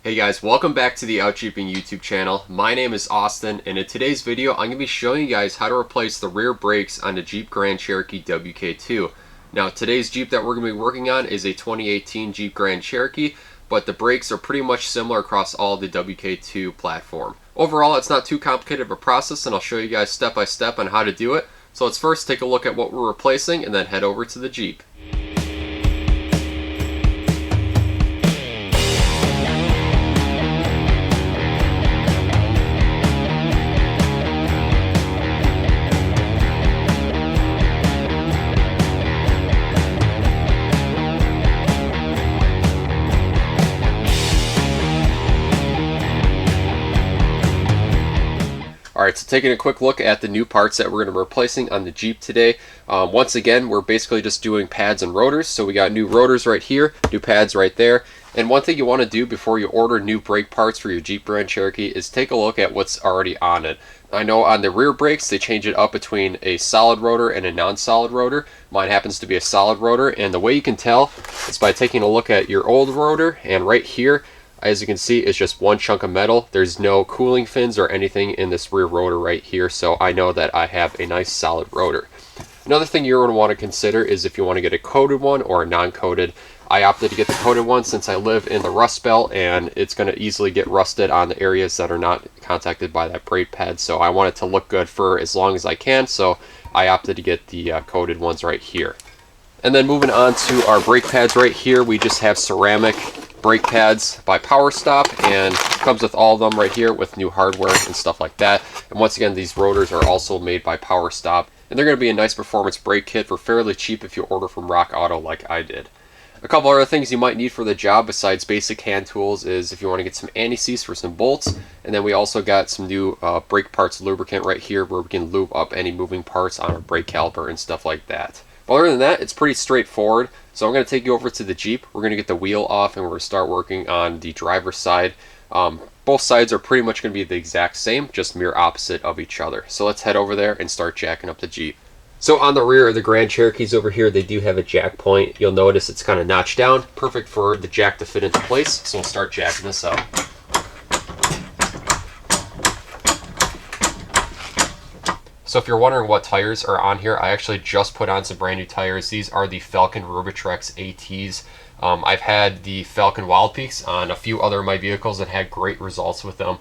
Hey guys, welcome back to the Out Jeeping YouTube channel. My name is Austin, and in today's video I'm going to be showing you guys how to replace the rear brakes on the Jeep Grand Cherokee WK2. Now today's Jeep that we're going to be working on is a 2018 Jeep Grand Cherokee, but the brakes are pretty much similar across all the WK2 platform. Overall, it's not too complicated of a process, and I'll show you guys step by step on how to do it. So let's first take a look at what we're replacing and then head over to the Jeep. Alright, so taking a quick look at the new parts that we're going to be replacing on the Jeep today. Once again, we're basically just doing pads and rotors. So we got new rotors right here, new pads right there. And one thing you want to do before you order new brake parts for your Jeep Grand Cherokee is take a look at what's already on it. I know on the rear brakes, they change it up between a solid rotor and a non-solid rotor. Mine happens to be a solid rotor, and the way you can tell is by taking a look at your old rotor, and right here, as you can see, it's just one chunk of metal. There's no cooling fins or anything in this rear rotor right here, so I know that I have a nice solid rotor. Another thing you're going to want to consider is if you want to get a coated one or a non-coated. I opted to get the coated one since I live in the Rust Belt, and it's going to easily get rusted on the areas that are not contacted by that brake pad, so I want it to look good for as long as I can, so I opted to get the coated ones right here. And then moving on to our brake pads right here, we just have ceramic brake pads by Power Stop, and comes with all of them right here with new hardware and stuff like that. And once again, these rotors are also made by Power Stop, and they're going to be a nice performance brake kit for fairly cheap if you order from Rock Auto like I did. A couple other things you might need for the job besides basic hand tools is if you want to get some anti-seize for some bolts, and then we also got some new brake parts lubricant right here where we can lube up any moving parts on our brake caliper and stuff like that. But other than that, it's pretty straightforward. So I'm going to take you over to the Jeep. We're going to get the wheel off and we're going to start working on the driver's side. Both sides are pretty much going to be the exact same, just mirror opposite of each other. So let's head over there and start jacking up the Jeep. So on the rear of the Grand Cherokees over here, they do have a jack point. You'll notice it's kind of notched down, perfect for the jack to fit into place. So we'll start jacking this up. So if you're wondering what tires are on here, I actually just put on some brand new tires. These are the Falcon Retraction ATs. I've had the Falcon Wild Peaks on a few other of my vehicles and had great results with them.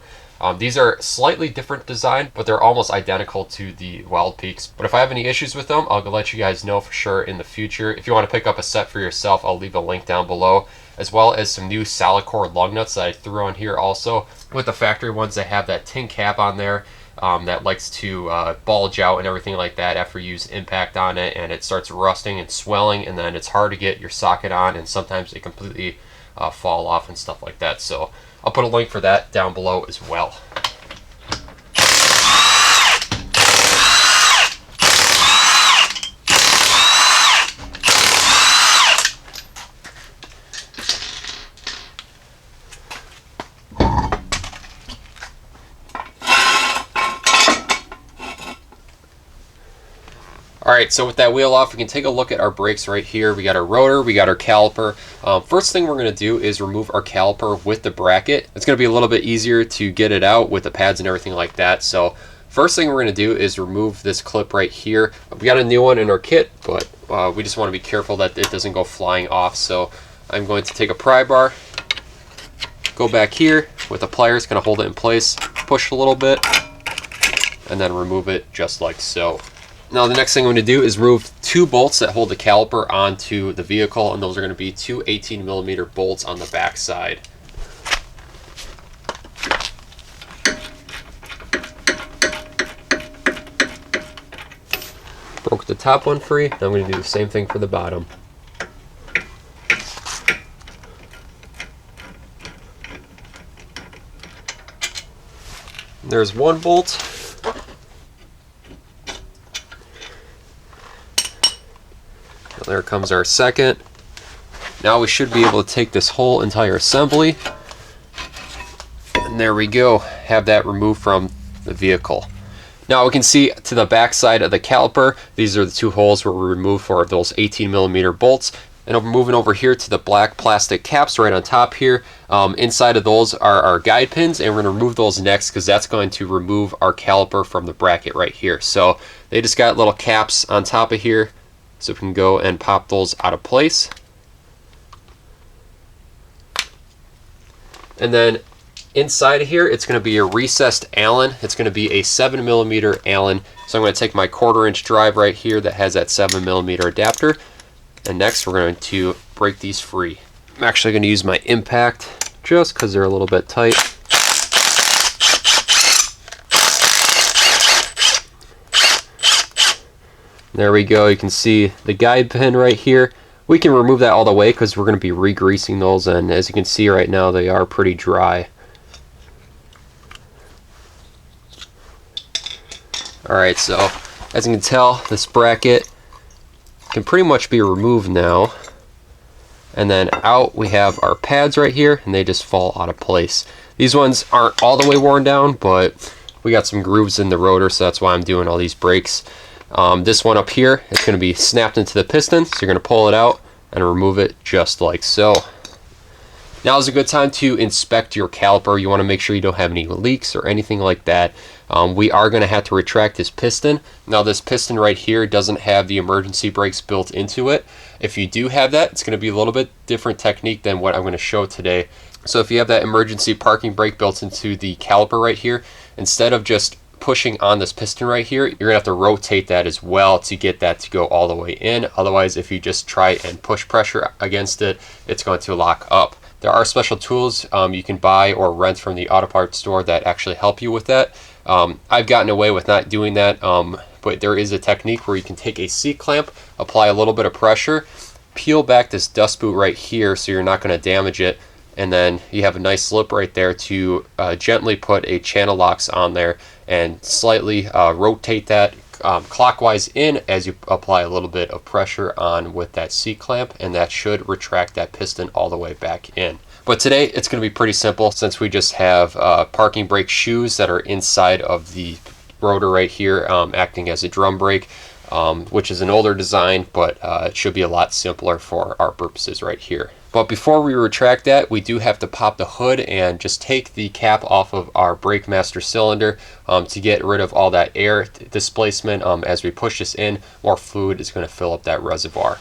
These are slightly different design, but they're almost identical to the Wild Peaks. But if I have any issues with them, I'll let you guys know for sure in the future. If you want to pick up a set for yourself, I'll leave a link down below, as well as some new solid core lug nuts that I threw on here also. With the factory ones, they have that tin cap on there. That likes to bulge out and everything like that after you use impact on it, and it starts rusting and swelling, and then it's hard to get your socket on, and sometimes they completely fall off and stuff like that. So I'll put a link for that down below as well. Alright, so with that wheel off, we can take a look at our brakes right here. We got our rotor, we got our caliper. First thing we're going to do is remove our caliper with the bracket. It's going to be a little bit easier to get it out with the pads and everything like that. So first thing we're going to do is remove this clip right here. We got a new one in our kit, but we just want to be careful that it doesn't go flying off. So I'm going to take a pry bar, go back here with the pliers, kind of hold it in place, push a little bit, and then remove it just like so. Now the next thing I'm going to do is remove two bolts that hold the caliper onto the vehicle, and those are going to be two 18mm bolts on the back side. Broke the top one free, and I'm going to do the same thing for the bottom. There's one bolt. There comes our second. Now we should be able to take this whole entire assembly, and there we go, have that removed from the vehicle. Now we can see to the back side of the caliper, these are the two holes where we removed for those 18mm bolts. And I'm moving over here to the black plastic caps right on top here. Inside of those are our guide pins, and we're going to remove those next because that's going to remove our caliper from the bracket right here. So they just got little caps on top of here, so we can go and pop those out of place. And then inside of here, it's going to be a recessed Allen. It's going to be a 7mm Allen. So I'm going to take my 1/4" drive right here that has that 7mm adapter. And next we're going to break these free. I'm actually going to use my impact just because they're a little bit tight. There we go. You can see the guide pin right here. We can remove that all the way because we're going to be re-greasing those, and as you can see right now they are pretty dry. Alright, so as you can tell, this bracket can pretty much be removed now. And then out we have our pads right here, and they just fall out of place. These ones aren't all the way worn down, but we got some grooves in the rotor, so that's why I'm doing all these breaks. This one up here is going to be snapped into the piston, so you're going to pull it out and remove it just like so. Now is a good time to inspect your caliper. You want to make sure you don't have any leaks or anything like that. We are going to have to retract this piston. Now this piston right here doesn't have the emergency brakes built into it. If you do have that, it's going to be a little bit different technique than what I'm going to show today. So if you have that emergency parking brake built into the caliper right here, instead of just pushing on this piston right here, you're gonna have to rotate that as well to get that to go all the way in. Otherwise, if you just try and push pressure against it, it's going to lock up. There are special tools you can buy or rent from the auto parts store that actually help you with that. I've gotten away with not doing that, but there is a technique where you can take a C-clamp, apply a little bit of pressure, peel back this dust boot right here so you're not going to damage it, and then you have a nice lip right there to gently put a channel locks on there and slightly rotate that clockwise in as you apply a little bit of pressure on with that C-clamp, and that should retract that piston all the way back in. But today it's going to be pretty simple since we just have parking brake shoes that are inside of the rotor right here acting as a drum brake, which is an older design, but it should be a lot simpler for our purposes right here. But before we retract that, we do have to pop the hood and just take the cap off of our brake master cylinder to get rid of all that air displacement. As we push this in, more fluid is going to fill up that reservoir.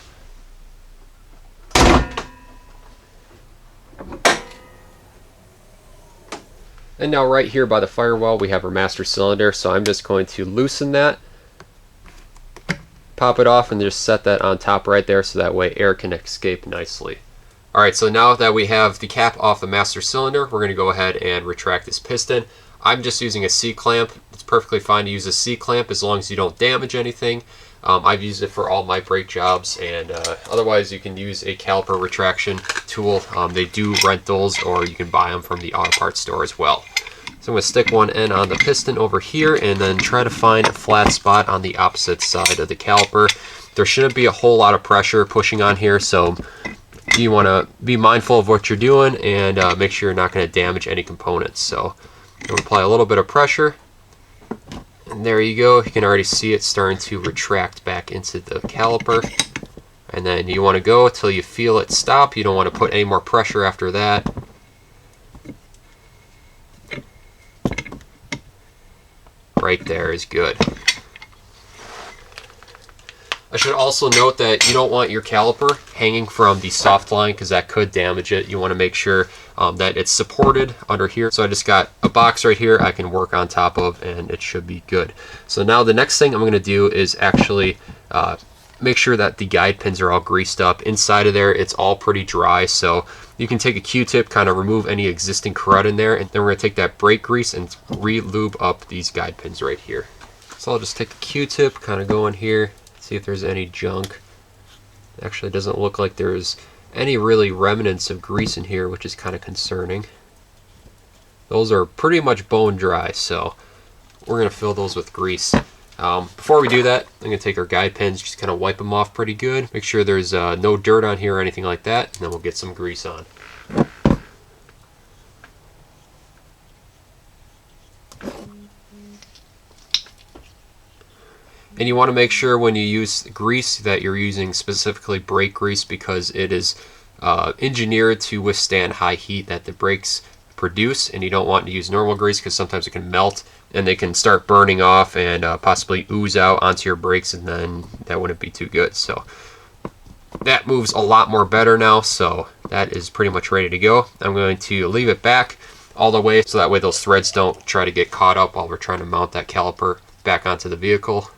And now right here by the firewall we have our master cylinder, so I'm just going to loosen that, pop it off, and just set that on top right there so that way air can escape nicely. Alright, so now that we have the cap off the master cylinder, we're going to go ahead and retract this piston. I'm just using a C-clamp. It's perfectly fine to use a C-clamp as long as you don't damage anything. I've used it for all my brake jobs, and otherwise you can use a caliper retraction tool. They do rent those, or you can buy them from the auto parts store as well. So I'm going to stick one end on the piston over here and then try to find a flat spot on the opposite side of the caliper. There shouldn't be a whole lot of pressure pushing on here, so you want to be mindful of what you're doing and make sure you're not going to damage any components. So you'll apply a little bit of pressure, and there you go. You can already see it starting to retract back into the caliper. And then you want to go until you feel it stop. You don't want to put any more pressure after that. Right there is good. I should also note that you don't want your caliper hanging from the soft line because that could damage it. You want to make sure that it's supported under here. So I just got a box right here I can work on top of, and it should be good. So now the next thing I'm going to do is actually make sure that the guide pins are all greased up. Inside of there, it's all pretty dry, so you can take a Q-tip, kind of remove any existing crud in there, and then we're going to take that brake grease and re-lube up these guide pins right here. So I'll just take a Q-tip, kind of go in here, see if there's any junk. Actually, it doesn't look like there's any really remnants of grease in here, which is kind of concerning. Those are pretty much bone dry, so we're going to fill those with grease. Before we do that, I'm going to take our guide pins, just kind of wipe them off pretty good. Make sure there's no dirt on here or anything like that, and then we'll get some grease on. And you want to make sure when you use grease that you're using specifically brake grease, because it is engineered to withstand high heat that the brakes produce, and you don't want to use normal grease because sometimes it can melt and they can start burning off and possibly ooze out onto your brakes, and then that wouldn't be too good. So that moves a lot more better now, so that is pretty much ready to go. I'm going to leave it back all the way so that way those threads don't try to get caught up while we're trying to mount that caliper back onto the vehicle.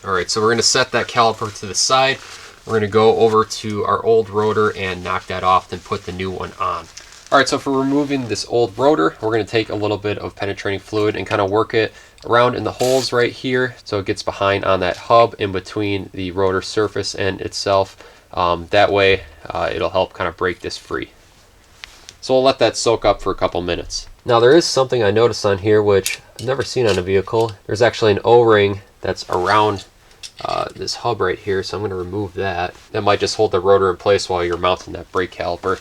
Alright, so we're going to set that caliper to the side. We're going to go over to our old rotor and knock that off, then put the new one on. Alright, so for removing this old rotor, we're going to take a little bit of penetrating fluid and kind of work it around in the holes right here so it gets behind on that hub in between the rotor surface and itself. That way it'll help kind of break this free. So we'll let that soak up for a couple minutes. Now there is something I noticed on here which I've never seen on a vehicle. There's actually an O-ring that's around this hub right here, so I'm going to remove that. That might just hold the rotor in place while you're mounting that brake caliper.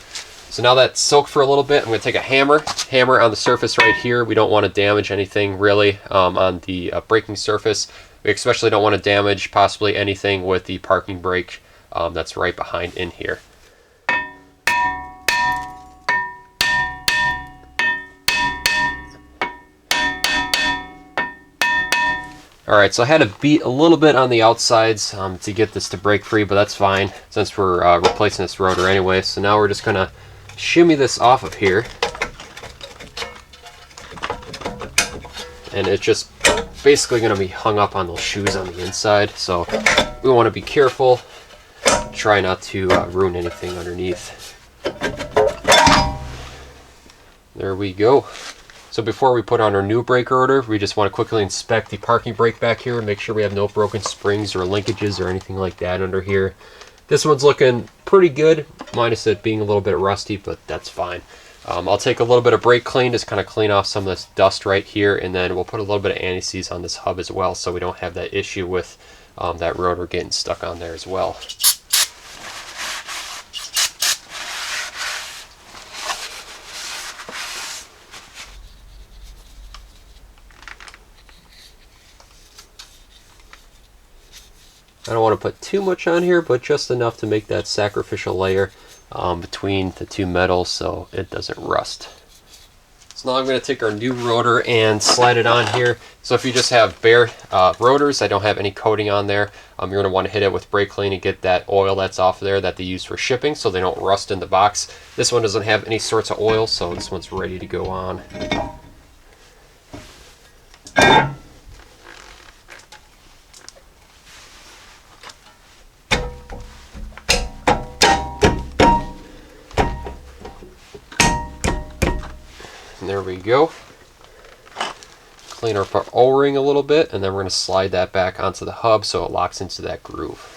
So now that's soaked for a little bit, I'm going to take a hammer on the surface right here. We don't want to damage anything really on the braking surface. We especially don't want to damage possibly anything with the parking brake that's right behind in here. Alright, so I had to beat a little bit on the outsides to get this to break free, but that's fine since we're replacing this rotor anyway. So now we're just going to shimmy this off of here. And it's just basically going to be hung up on those shoes on the inside. So we want to be careful, try not to ruin anything underneath. There we go. So before we put on our new brake rotor, we just want to quickly inspect the parking brake back here and make sure we have no broken springs or linkages or anything like that under here. This one's looking pretty good, minus it being a little bit rusty, but that's fine. I'll take a little bit of brake clean, just kind of clean off some of this dust right here, and then we'll put a little bit of anti-seize on this hub as well so we don't have that issue with that rotor getting stuck on there as well. I don't want to put too much on here, but just enough to make that sacrificial layer between the two metals so it doesn't rust. So now I'm going to take our new rotor and slide it on here. So if you just have bare rotors, I don't have any coating on there, you're going to want to hit it with brake clean and get that oil that's off there that they use for shipping so they don't rust in the box. This one doesn't have any sorts of oil, so this one's ready to go on. And there we go. Clean up our O-ring a little bit, and then we're going to slide that back onto the hub so it locks into that groove.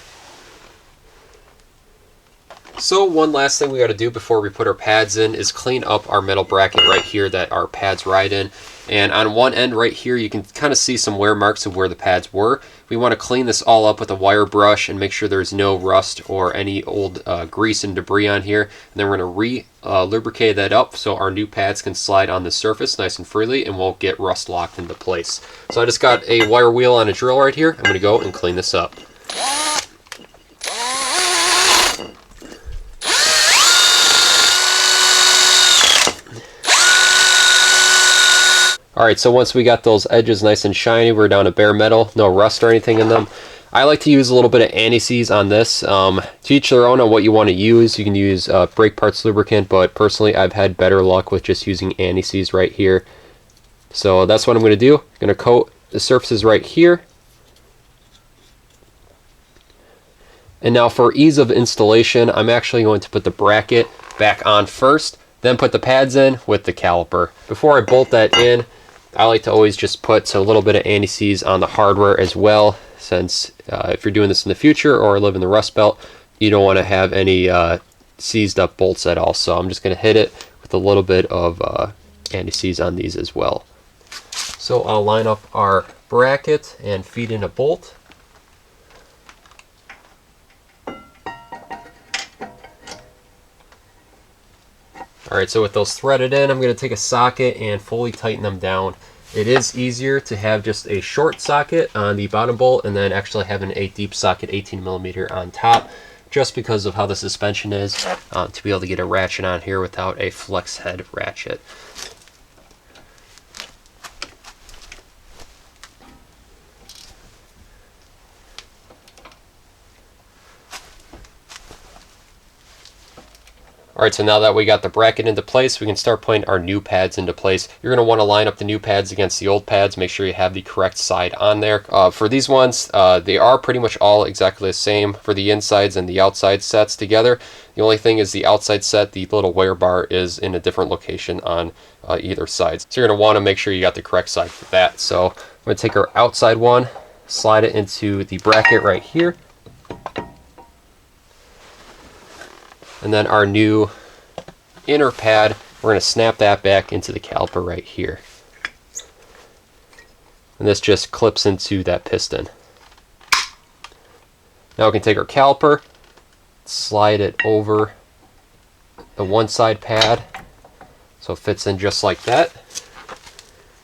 So one last thing we got to do before we put our pads in is clean up our metal bracket right here that our pads ride in. And on one end right here you can kind of see some wear marks of where the pads were. We want to clean this all up with a wire brush and make sure there's no rust or any old grease and debris on here. And then we're going to lubricate that up so our new pads can slide on the surface nice and freely and won't get rust locked into place. So I just got a wire wheel on a drill right here. I'm going to go and clean this up. Alright, so once we got those edges nice and shiny, we're down to bare metal, no rust or anything in them. I like to use a little bit of anti-seize on this. To each their own on what you want to use. You can use brake parts lubricant, but personally I've had better luck with just using anti-seize right here. So that's what I'm going to do. I'm going to coat the surfaces right here. And now for ease of installation, I'm actually going to put the bracket back on first, then put the pads in with the caliper. Before I bolt that in, I like to always just put a little bit of anti-seize on the hardware as well, since if you're doing this in the future or live in the Rust Belt, you don't want to have any seized up bolts at all. So I'm just going to hit it with a little bit of anti-seize on these as well. So I'll line up our bracket and feed in a bolt. Alright, so with those threaded in, I'm going to take a socket and fully tighten them down. It is easier to have just a short socket on the bottom bolt and then actually having a deep socket 18mm on top, just because of how the suspension is, to be able to get a ratchet on here without a flex head ratchet. Alright, so now that we got the bracket into place, we can start putting our new pads into place. You're going to want to line up the new pads against the old pads, make sure you have the correct side on there. For these ones, they are pretty much all exactly the same for the insides and the outside sets together. The only thing is the outside set, the little wear bar is in a different location on either side. So you're going to want to make sure you got the correct side for that. So I'm going to take our outside one, slide it into the bracket right here. And then our new inner pad, we're going to snap that back into the caliper right here. And this just clips into that piston. Now we can take our caliper, slide it over the one side pad so it fits in just like that.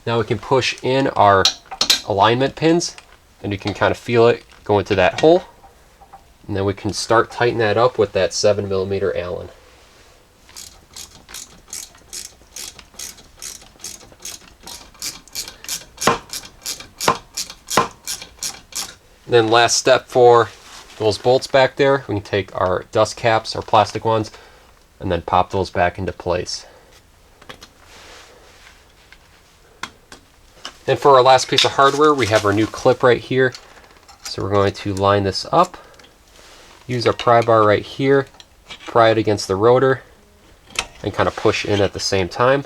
Now we can push in our alignment pins and you can kind of feel it go into that hole. And then we can start tightening that up with that 7mm Allen. And then last step for those bolts back there, we can take our dust caps, our plastic ones, and then pop those back into place. And for our last piece of hardware, we have our new clip right here. So we're going to line this up. Use our pry bar right here, pry it against the rotor, and kind of push in at the same time.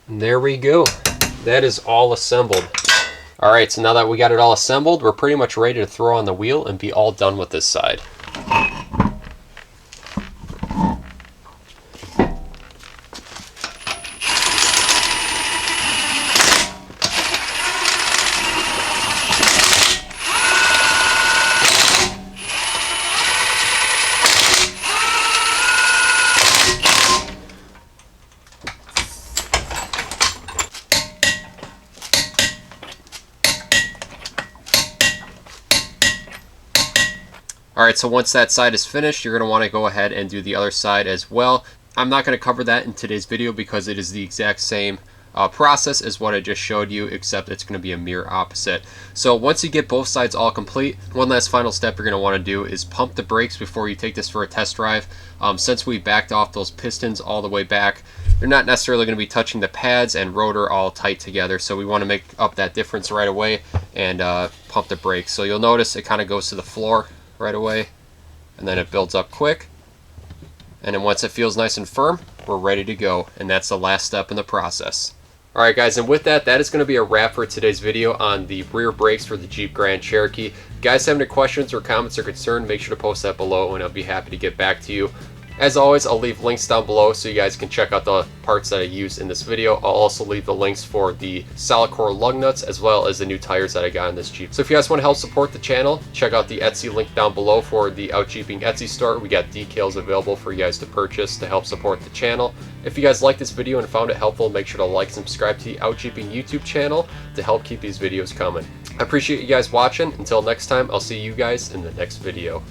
And there we go. That is all assembled. Alright, so now that we got it all assembled, we're pretty much ready to throw on the wheel and be all done with this side. Alright, so once that side is finished, you're going to want to go ahead and do the other side as well. I'm not going to cover that in today's video because it is the exact same process as what I just showed you, except it's going to be a mirror opposite. So once you get both sides all complete, one last final step you're going to want to do is pump the brakes before you take this for a test drive. Since we backed off those pistons all the way back, you're not necessarily going to be touching the pads and rotor all tight together, so we want to make up that difference right away and pump the brakes. So you'll notice it kind of goes to the floor right away, and then it builds up quick, and then once it feels nice and firm, we're ready to go, and that's the last step in the process. Alright guys, and with that, that is going to be a wrap for today's video on the rear brakes for the Jeep Grand Cherokee. If you guys have any questions or comments or concerns, make sure to post that below and I'll be happy to get back to you. As always, I'll leave links down below so you guys can check out the parts that I used in this video. I'll also leave the links for the solid core lug nuts as well as the new tires that I got in this Jeep. So if you guys want to help support the channel, check out the Etsy link down below for the Out Jeeping Etsy store. We got decals available for you guys to purchase to help support the channel. If you guys liked this video and found it helpful, make sure to like and subscribe to the Out Jeeping YouTube channel to help keep these videos coming. I appreciate you guys watching. Until next time, I'll see you guys in the next video.